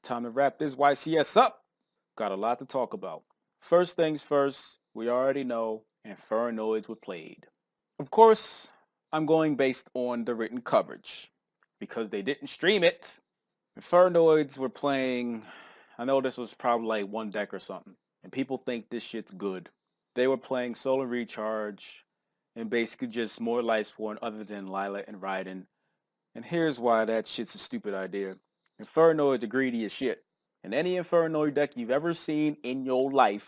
Time to wrap this YCS up. Got a lot to talk about. First things first, we already know Infernoids were played. Of course, I'm going based on the written coverage. Because they didn't stream it, Infernoids were playing, I know this was probably like one deck or something, and people think this shit's good. They were playing Solar Recharge, and basically just more Lightsworn other than Lila and Raiden. And here's why that shit's a stupid idea. Infernoids are greedy as shit. In any Infernoid deck you've ever seen in your life,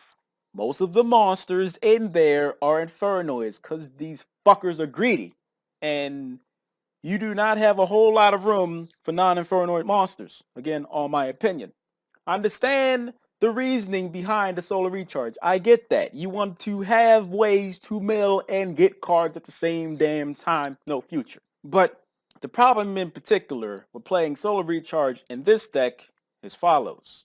most of the monsters in there are Infernoids because these fuckers are greedy. And you do not have a whole lot of room for non-Infernoid monsters. Again, all my opinion. I understand the reasoning behind the Solar Recharge. I get that. You want to have ways to mill and get cards at the same damn time. No future. But the problem in particular with playing Solar Recharge in this deck is follows.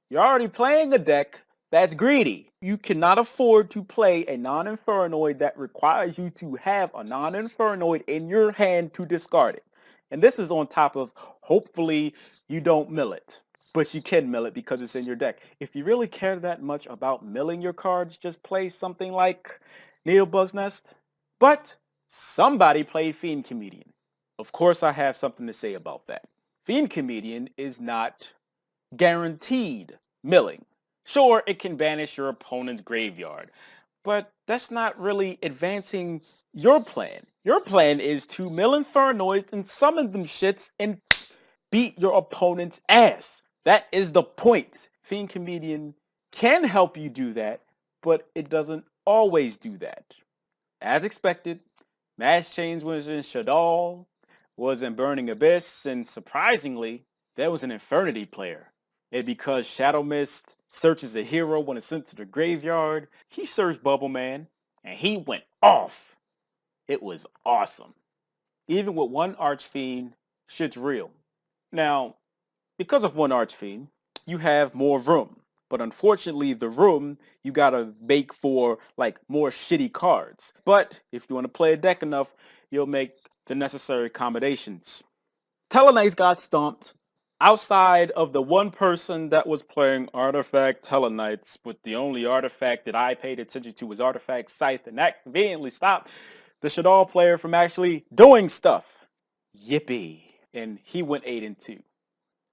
You're already playing a deck that's greedy. You cannot afford to play a non-Infernoid that requires you to have a non-Infernoid in your hand to discard it. And this is on top of hopefully you don't mill it. But you can mill it because it's in your deck. If you really care that much about milling your cards, just play something like Needlebug's Nest. But somebody played Fiend Comedian. Of course I have something to say about that. Fiend Comedian is not guaranteed milling. Sure, it can banish your opponent's graveyard, but that's not really advancing your plan. Your plan is to mill Infernoids and summon them shits and beat your opponent's ass. That is the point. Fiend Comedian can help you do that, but it doesn't always do that. As expected, Mass Change was in Shadal, was in Burning Abyss, and surprisingly, there was an Infernity player. And because Shadow Mist searches a hero when it's sent to the graveyard, he searched Bubble Man, and he went off. It was awesome. Even with one Archfiend, shit's real. Now, because of one Archfiend, you have more room. But unfortunately, the room, you gotta make for like more shitty cards. But if you want to play a deck enough, you'll make the necessary accommodations. Tellarknights got stomped outside of the one person that was playing Artifact Tellarknights, but the only artifact that I paid attention to was Artifact Scythe, and that conveniently stopped the Shadal player from actually doing stuff. Yippee. And he went 8-2.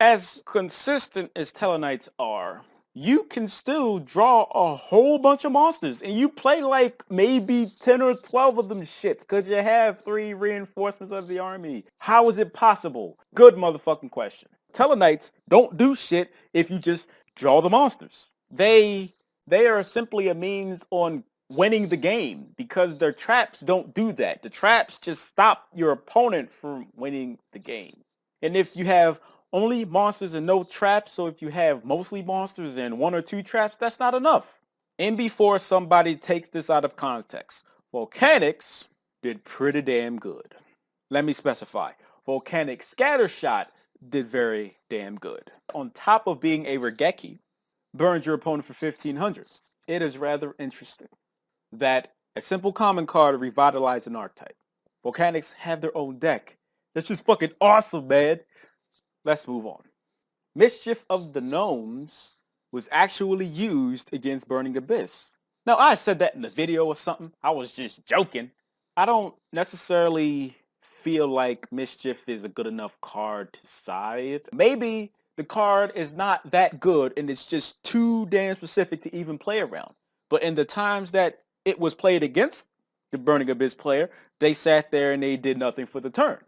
As consistent as Tellarknights are, you can still draw a whole bunch of monsters and you play like maybe 10 or 12 of them shits because you have 3 reinforcements of the army. How is it possible? Good motherfucking question. Tellarknights don't do shit if you just draw the monsters. They are simply a means on winning the game because their traps don't do that. The traps just stop your opponent from winning the game. And if you have only monsters and no traps, so if you have mostly monsters and 1 or 2 traps, that's not enough. And before somebody takes this out of context, Volcanics did pretty damn good. Let me specify. Volcanic Scattershot did very damn good. On top of being a Regeki, burns your opponent for 1500. It is rather interesting that a simple common card revitalizes an archetype. Volcanics have their own deck. That's just fucking awesome, man. Let's move on. Mischief of the Gnomes was actually used against Burning Abyss. Now, I said that in the video or something. I was just joking. I don't necessarily feel like Mischief is a good enough card to side. Maybe the card is not that good and it's just too damn specific to even play around. But in the times that it was played against the Burning Abyss player, they sat there and they did nothing for the turn.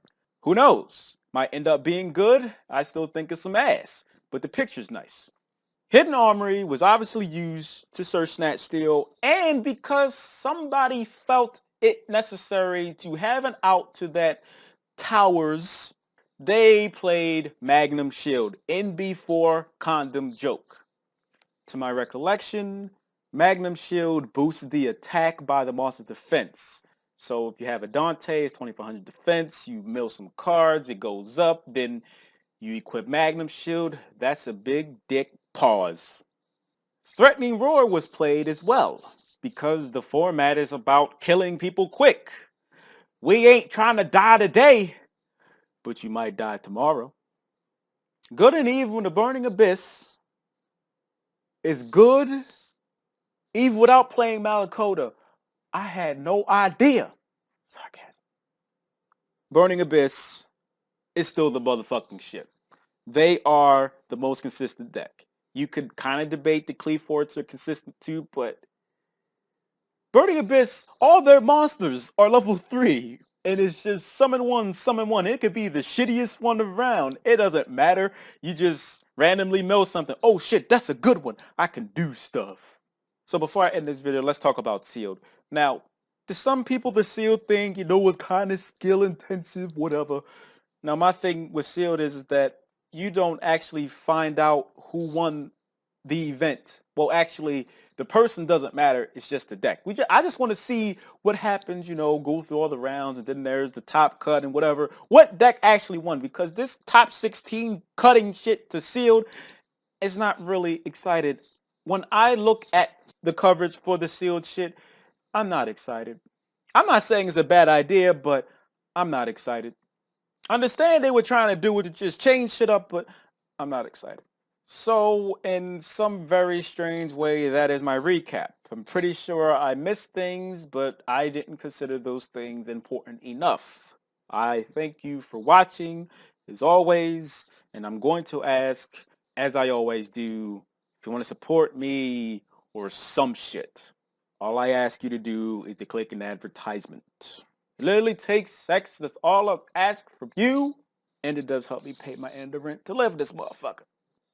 Who knows? Might end up being good. I still think it's some ass, but the picture's nice. Hidden Armory was obviously used to search Snatch Steal, and because somebody felt it necessary to have an out to that towers, they played Magnum Shield, NB4 Condom Joke. To my recollection, Magnum Shield boosts the attack by the monster's defense. So if you have a Dante, it's 2400 defense, you mill some cards, it goes up, then you equip Magnum Shield, that's a big dick pause. Threatening Roar was played as well, because the format is about killing people quick. We ain't trying to die today, but you might die tomorrow. Good and Evil in the Burning Abyss is good even without playing Malakota. I had no idea. Sarcasm. Burning Abyss is still the motherfucking shit. They are the most consistent deck. You could kind of debate the Cleaforts are consistent too, but Burning Abyss, all their monsters are level 3. And it's just summon one, summon one. It could be the shittiest one around. It doesn't matter. You just randomly mill something. Oh shit, that's a good one. I can do stuff. So before I end this video, let's talk about sealed. Now, to some people, the sealed thing, was kind of skill intensive, whatever. Now, my thing with sealed is that you don't actually find out who won the event. Well, actually, the person doesn't matter. It's just the deck. I just want to see what happens, go through all the rounds, and then there's the top cut and whatever. What deck actually won? Because this top 16 cutting shit to sealed is not really excited. When I look at the coverage for the sealed shit, I'm not excited. I'm not saying it's a bad idea, but I'm not excited. I understand they were trying to do it to just change shit up, but I'm not excited. So in some very strange way, that is my recap. I'm pretty sure I missed things, but I didn't consider those things important enough. I thank you for watching, as always, and I'm going to ask, as I always do, if you want to support me or some shit, all I ask you to do is to click an advertisement. It literally takes seconds. That's all I ask from you, and it does help me pay my end of rent to live in this motherfucker.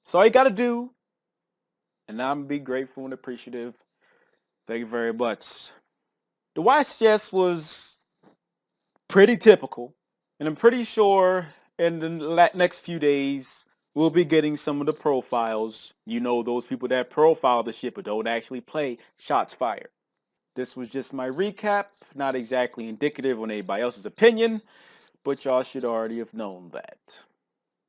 So all you gotta do, and I'm be grateful and appreciative. Thank you very much. The YCS was pretty typical, and I'm pretty sure in the next few days we'll be getting some of the profiles. Those people that profile the shit but don't actually play shots fired. This was just my recap, not exactly indicative on anybody else's opinion, but y'all should already have known that.